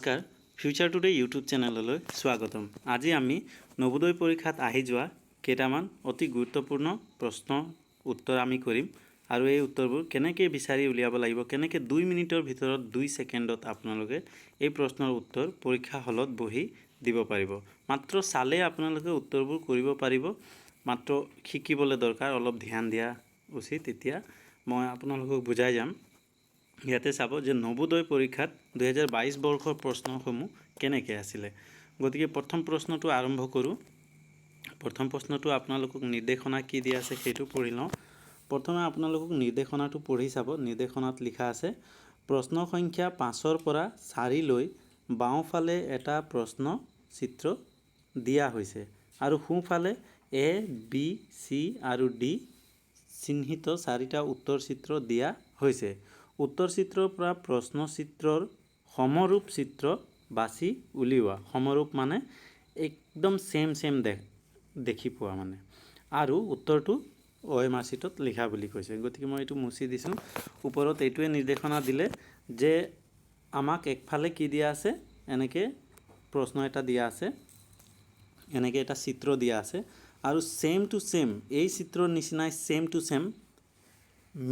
নমস্কাৰ future today YouTube চেনেললৈ স্বাগতম। আজি আমি নবোদয় পৰীক্ষাত আহি যোৱা কেইটামান অতি গুৰুত্বপূৰ্ণ প্ৰশ্ন উত্তৰ আমি কৰিম আৰু এই উত্তৰবোৰ কেনেকৈ বিচাৰি উলিয়াব লাগিব, কেনেকৈ 2 মিনিটৰ ভিতৰত 2 ছেকেণ্ডত আপোনালোকে এই প্ৰশ্নৰ উত্তৰ পৰীক্ষা হলত বহি দিব পাৰিব। মাত্ৰ চালে আপোনালোকে উত্তৰবোৰ কৰিব পাৰিব, মাত্ৰ শিকিবলৈ দৰকাৰ, অলপ ধ্যান দিয়া উচিত। এতিয়া মই আপোনালোকক বুজাই যাম। ইয়াতে চাব যে নবোদয় পৰীক্ষাত 2022 বৰ্ষৰ প্ৰশ্নসমূহ কেনেকৈ আছিলে। গতিকে প্ৰথম প্ৰশ্নটো আৰম্ভ কৰোঁ। প্ৰথম প্ৰশ্নটো আপোনালোকক নিৰ্দেশনা কি দিয়া আছে সেইটো পঢ়ি লওঁ। প্ৰথমে আপোনালোকক নিৰ্দেশনাটো পঢ়ি চাব। নিৰ্দেশনাত লিখা আছে প্ৰশ্ন সংখ্যা 5ৰ পৰা 4 লৈ বাওঁফালে এটা প্ৰশ্ন চিত্ৰ দিয়া হৈছে আৰু সোঁফালে এ, বি, চি আৰু ডি চিহ্নিত 4টা উত্তৰ চিত্ৰ দিয়া হৈছে। উত্তৰ চিত্ৰৰ পৰা প্ৰশ্ন চিত্ৰৰ সমৰূপ চিত্ৰ বাছি উলিওৱা। সমৰূপ মানে একদম সেম দেখি পোৱা মানে, আৰু উত্তৰটো OMR চিটত লিখা বুলি কৈছে। গতিকে মই এইটো মুছি দিছোঁ। ওপৰত এইটোৱে নিৰ্দেশনা দিলে যে আমাক একফালে কি দিয়া আছে, এনেকৈ প্ৰশ্ন এটা দিয়া আছে, এনেকৈ এটা চিত্ৰ দিয়া আছে আৰু সেম টু সেম এই চিত্ৰৰ নিচিনাই সেম টু সেম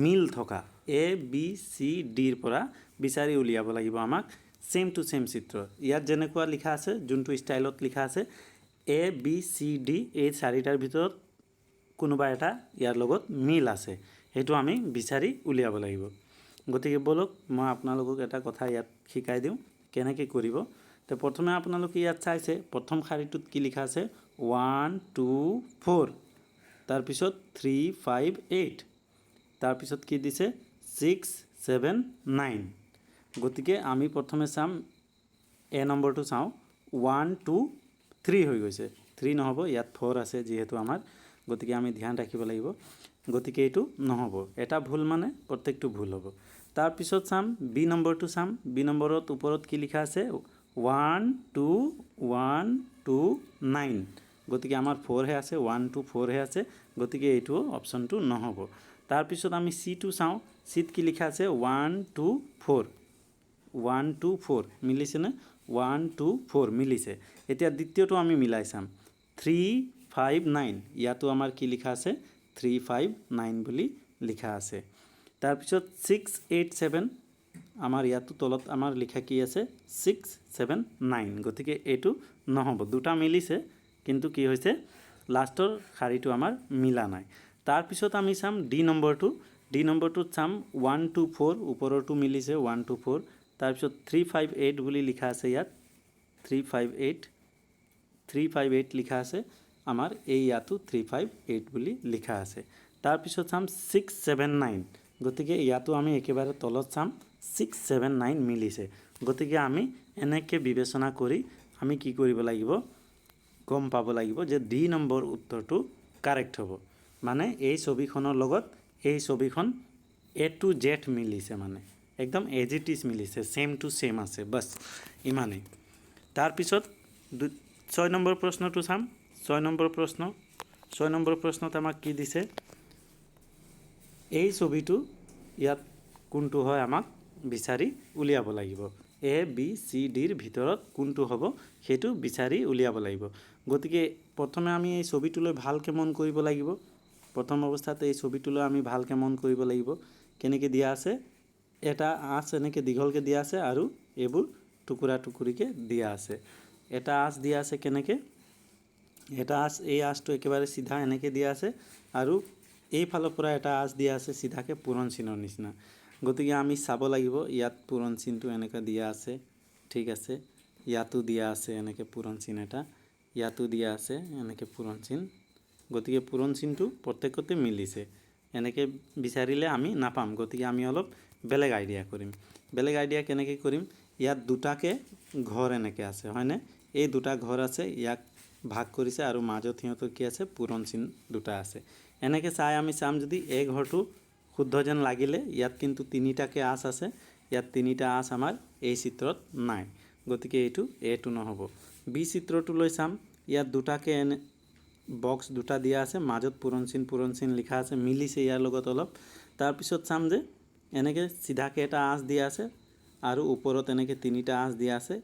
মিল থকা এ, বি, চি, ডিৰ পৰা বিচাৰি উলিয়াব লাগিব আমাক সেম টু সেম চিত্ৰ। ইয়াত যেনেকুৱা লিখা আছে, যোনটো ষ্টাইলত লিখা আছে এ, বি, চি, ডি, এই 4টাৰ ভিতৰত কোনোবা এটা ইয়াৰ লগত মিল আছে, সেইটো আমি বিচাৰি উলিয়াব লাগিব। গতিকে বলক মই আপোনালোকক এটা কথা ইয়াত শিকাই দিওঁ কেনেকৈ কৰিব। তো প্ৰথমে আপোনালোকে ইয়াত চাইছে প্ৰথম শাৰীটোত কি লিখা আছে 1 2 4, তাৰপিছত 3 5 8, তাৰপিছত কি দিছে 6 7 9। গতিকে আমি প্ৰথমে চাম এ নম্বৰটো চাওঁ। 1 2 3 হৈ গৈছে, 3 নহ'ব, ইয়াত 4 আছে যিহেতু আমাৰ, গতিকে আমি ধ্যান ৰাখিব লাগিব। গতিকে এইটো নহ'ব, এটা ভুল মানে প্ৰত্যেকটো ভুল হ'ব। তাৰপিছত চাম বি নম্বৰটো চাম। বি নম্বৰত ওপৰত কি লিখা আছে 1 2 1 2 9। গতিকে আমাৰ 4হে আছে, 1 2 4হে আছে, গতিকে এইটো অপশ্যনটো নহ'ব। তাৰপিছত আমি চিটো চাওঁ। চিত কি লিখা আছে 1 2 4, 1 2 4 মিলিছেনে? 1 2 4 মিলিছে। এতিয়া দ্বিতীয়টো আমি মিলাই চাম 3 5 9, ইয়াতো আমাৰ কি লিখা আছে 3 5 9 বুলি লিখা আছে। তাৰপিছত 6 8 7, আমাৰ ইয়াতো তলত আমাৰ লিখা কি আছে 6 7 9। গতিকে এইটো নহ'ব, দুটা মিলিছে কিন্তু কি হৈছে লাষ্টৰ শাৰীটো আমাৰ মিলা নাই। তাৰপিছত আমি চাম ডি নম্বৰটো। ডি নম্বৰটোত চাম 1 2 4, ওপৰৰটো মিলিছে 1 2 4। তাৰপিছত 3 5 8 বুলি লিখা আছে ইয়াত 3 5 8, 3 5 8 লিখা আছে আমাৰ, এই ইয়াতো 3 5 8 বুলি লিখা আছে। তাৰপিছত চাম 6 7 9, গতিকে ইয়াতো আমি একেবাৰে তলত চাম 6 7 9 মিলিছে। গতিকে আমি এনেকৈ বিবেচনা কৰি আমি কি কৰিব লাগিব, গম পাব লাগিব যে ডি নম্বৰ উত্তৰটো কাৰেক্ট হ'ব। মানে এই ছবিখনৰ লগত এই ছবিখন এ টু জেড মিলিছে, মানে একদম এজ ইট ইজ মিলিছে, সেম টু সেম আছে, বাছ ইমানেই। তাৰপিছত 6 নম্বৰ প্ৰশ্নটো চাম। 6 নম্বৰ প্ৰশ্নত আমাক কি দিছে, এই ছবিটো ইয়াত কোনটো হয় আমাক বিচাৰি উলিয়াব লাগিব। এ বি চি ডিৰ ভিতৰত কোনটো হ'ব সেইটো বিচাৰি উলিয়াব লাগিব। গতিকে প্ৰথমে আমি এই ছবিটোলৈ ভালকৈ মন কৰিব লাগিব। প্ৰথম অৱস্থাত এই ছবিটোলৈ আমি ভালকৈ মন কৰিব লাগিব। কেনেকৈ দিয়া আছে, এটা আঁচ এনেকৈ দীঘলকৈ দিয়া আছে আৰু এইবোৰ টুকুৰা টুকুৰিকৈ দিয়া আছে। এটা আঁচ দিয়া আছে কেনেকৈ, এটা আঁচ, এই আঁচটো একেবাৰে চিধা এনেকৈ দিয়া আছে আৰু এইফালৰ পৰা এটা আঁচ দিয়া আছে চিধাকৈ পূৰণ চিনৰ নিচিনা। গতিকে আমি চাব লাগিব ইয়াত পূৰণ চিনটো এনেকৈ দিয়া আছে, ঠিক আছে, ইয়াতো দিয়া আছে এনেকৈ পূৰণ চিন এটা, ইয়াতো দিয়া আছে এনেকৈ পূৰণ চিন। গতিকে পূৰণ চিনটো প্ৰত্যেকতে মিলিছে। এনেকৈ বিচাৰিলে আমি নাপাম, গতিকে আমি অলপ বেলেগ আইডিয়া কৰিম। বেলেগ আইডিয়া কেনেকৈ কৰিম, ইয়াত দুটাকৈ ঘৰ এনেকৈ আছে হয়নে, এই দুটা ঘৰ আছে, ইয়াক ভাগ কৰিছে আৰু মাজত সিহঁতৰ কি আছে পূৰণ চিন দুটা আছে। এনেকৈ চাই আমি চাম যদি এই ঘৰটো শুদ্ধ যেন লাগিলে, ইয়াত কিন্তু 3টাকৈ আঁচ আছে, ইয়াত 3টা আঁচ আমাৰ এই চিত্ৰত নাই, গতিকে এইটো এটো নহ'ব। বি চিত্ৰটো লৈ চাম। ইয়াত দুটাকৈ বক্স দুটা দিয়া আছে, মাজত পূৰণ চিন লিখা আছে, মিলিছে ইয়াৰ লগত অলপ। তাৰপিছত চাম যে এনেকৈ চিধাকৈ এটা আঁচ দিয়া আছে আৰু ওপৰত এনেকৈ 3টা আঁচ দিয়া আছে,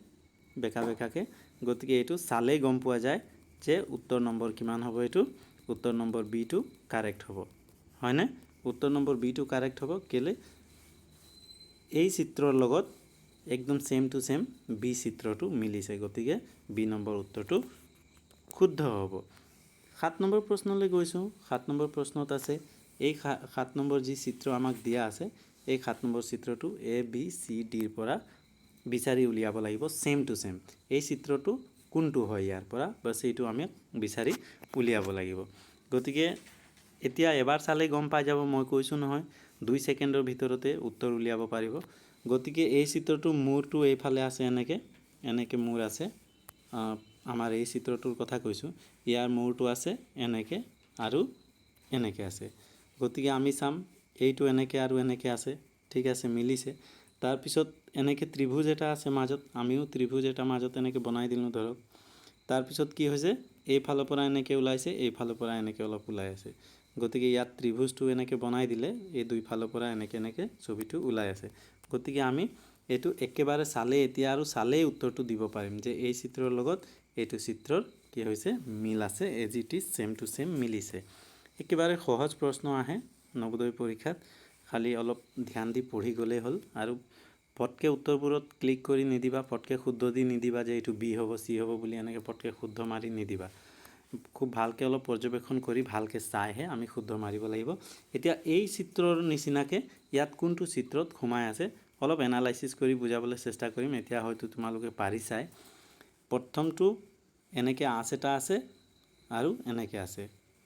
বেকা বেকাকৈ গতিকে এইটো চালেই গম পোৱা যায় যে উত্তৰ নম্বৰ কিমান হ'ব এইটো উত্তৰ নম্বৰ বিটো কাৰেক্ট হ'ব হয়নে উত্তৰ নম্বৰ বিটো কাৰেক্ট হ'ব কেলে এই চিত্ৰৰ লগত একদম সেম টু সেম বি চিত্ৰটো মিলিছে গতিকে বি নম্বৰ উত্তৰটো শুদ্ধ হ'ব 7 নম্বৰ প্ৰশ্নলৈ গৈছোঁ 7 নম্বৰ প্ৰশ্নত আছে এই 7 নম্বৰ যি চিত্ৰ আমাক দিয়া আছে এই 7 নম্বৰ চিত্ৰটো এ বি সি ডিৰ পৰা বিচাৰি উলিয়াব লাগিব সেম টু সেম এই চিত্ৰটো কোনটো হয় ইয়াৰ পৰা বাস এইটো আমি বিচাৰি উলিয়াব লাগিব গতিকে এতিয়া এবাৰ চালে গম পাই যাব মই কৈছোঁ নহয় 2 সেকেন্ডৰ ভিতৰতে উত্তৰ উলিয়াব পাৰিব গতিকে এই চিত্ৰটো মূৰটো এইফালে আছে এনেকে মূৰ আছে আমাৰ এই চিত্ৰটোৰ কথা কৈছোঁ ইয়াৰ মূৰটো আছে এনেকে আৰু এনেকে আছে গতিকে আমি চাম এইটো এনেকে আৰু এনেকে আছে ঠিক আছে মিলিছে তাৰ পিছত এনেকে ত্ৰিভুজ এটা আছে মাজত আমিও ত্ৰিভুজ এটা মাজত এনেকে বনাই দিলোঁ ধৰক তাৰ পিছত কি হৈছে এই ফালৰ পৰা এনেকে ওলাইছে এই ফালৰ পৰা এনেকে অলপ ওলাই আছে গতিকে ইয়াত ত্ৰিভুজটো এনেকে বনাই দিলে এই দুই ফালৰ পৰা এনেকে ছবিটো ওলাই আছে গতিকে আমি এটো একেবাৰে চালে এতিয়া আৰু চালে উত্তৰটো দিব পাৰিম যে এই চিত্ৰৰ লগত এইটো চিত্ৰৰ কি হৈছে মিল আছে as it is same to same মিলিছে একেবাৰে সহজ প্ৰশ্ন আহে নৱোদয় পৰীক্ষাত খালি অলপ ধ্যান দি পঢ়ি গলে হল আৰু পটকে উত্তৰবোৰত ক্লিক কৰি নিদিবা পটকে শুদ্ধ দি নিদিবা যে এইটো বি হ'ব সি হ'ব বুলি এনেকে পটকে শুদ্ধ মাৰি নিদিবা খুব ভালকে অলপ পৰ্যবেক্ষণ কৰি ভালকে চাইহে আমি শুদ্ধ মাৰিব লাগিব এতিয়া এই চিত্ৰৰ নিচিনাকে ইয়াত কোনটো চিত্ৰত ঘুমাই আছে অলপ এনালাইসিস কৰি বুজাবলৈ চেষ্টা কৰিম এতিয়া হয়তো তোমালোকে পাৰিছাই প্ৰথমটো এনেকে আঁচ এটা আছে আৰু এনেকে আছে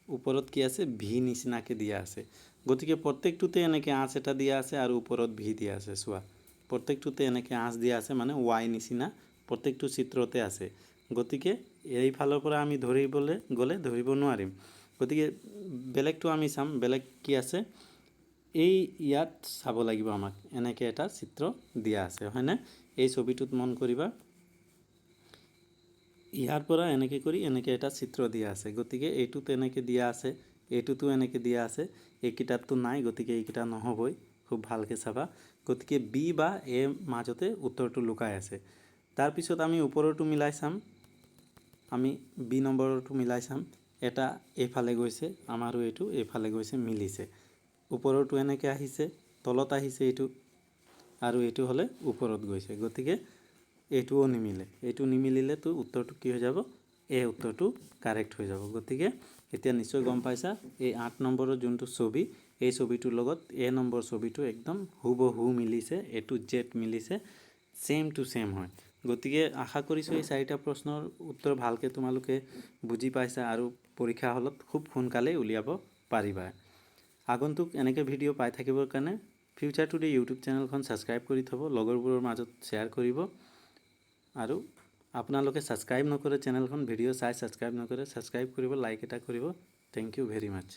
ওপৰত কি আছে ভি নিচিনাকে দিয়া আছে গতিকে প্ৰত্যেকটোতে এনেকে আঁচ এটা দিয়া আছে আৰু ওপৰত ভি দিয়া আছে চোৱা প্ৰত্যেকটোতে এনেকে আঁচ দিয়া আছে মানে ওয়াই নিচিনা প্ৰত্যেকটো চিত্ৰতে আছে গতিকে এই ফালৰ পৰা আমি ধৰিবলৈ গলে ধৰিব নোৱাৰিম গতিকে বেলেগটো আমি চাম বেলেগ কি আছে এই ইয়াত চাব লাগিব আমাক এনেকে এটা চিত্ৰ দিয়া আছে হয়নে এই ছবিটোত মন কৰিবা ইয়াৰ পৰা এনেকে কৰি এনেকে এটা চিত্ৰ দিয়া আছে গতিকে এইটো তেনেকে দিয়া আছে এইটোতো এনেকে দিয়া আছে এই কিতাপটো নাই গতিকে এই কিতাপ নহবই খুব ভালকে চাবা গতিকে বি বা এ মাজতে উত্তৰটো লুকাই আছে তাৰ পিছত আমি ওপৰটো মিলাই চাম আমি বি নম্বৰটো মিলাই চাম এটা এইফালে গৈছে আমাৰো এইটো এইফালে গৈছে মিলিছে ওপৰটো এনেকে আহিছে তলত আহিছে এইটো আৰু এইটো হলে ওপৰত গৈছে গতিকে এইটোও নিমিলে এইটো নিমিলিলে তো উত্তৰটো কি হৈ যাব এই উত্তৰটো কাৰেক্ট হৈ যাব গতিকে এতিয়া নিশ্চয় গম পাইছা এই 8 নম্বৰৰ যোনটো ছবি এই ছবিটোৰ লগত এ নম্বৰ ছবিটো একদম হুবহু মিলিছে এ টু জেড মিলিছে সেম টু সেম হয় গতিকে আশা কৰিছো এই 4টা প্ৰশ্নৰ উত্তৰ ভালকে তোমালোকে বুজি পাইছা আৰু পৰীক্ষা হলত খুব সোনকালে উলিয়াব পাৰিবা আগন্তুক এনেকে ভিডিও পাই থাকিবৰ কাৰণে ফিউচাৰ টুডে ইউটিউব চেনেলখন সাবস্ক্ৰাইব কৰি থব লগৰবোৰৰ মাজত শেয়াৰ কৰিব আৰু আপোনালোকে সাবস্ক্ৰাইব নকৰে চেনেলখন ভিডিও চাই সাবস্ক্ৰাইব নকৰে সাবস্ক্ৰাইব কৰিব লাইক এটা কৰিব থ্যাংক ইউ ভেৰি মাচ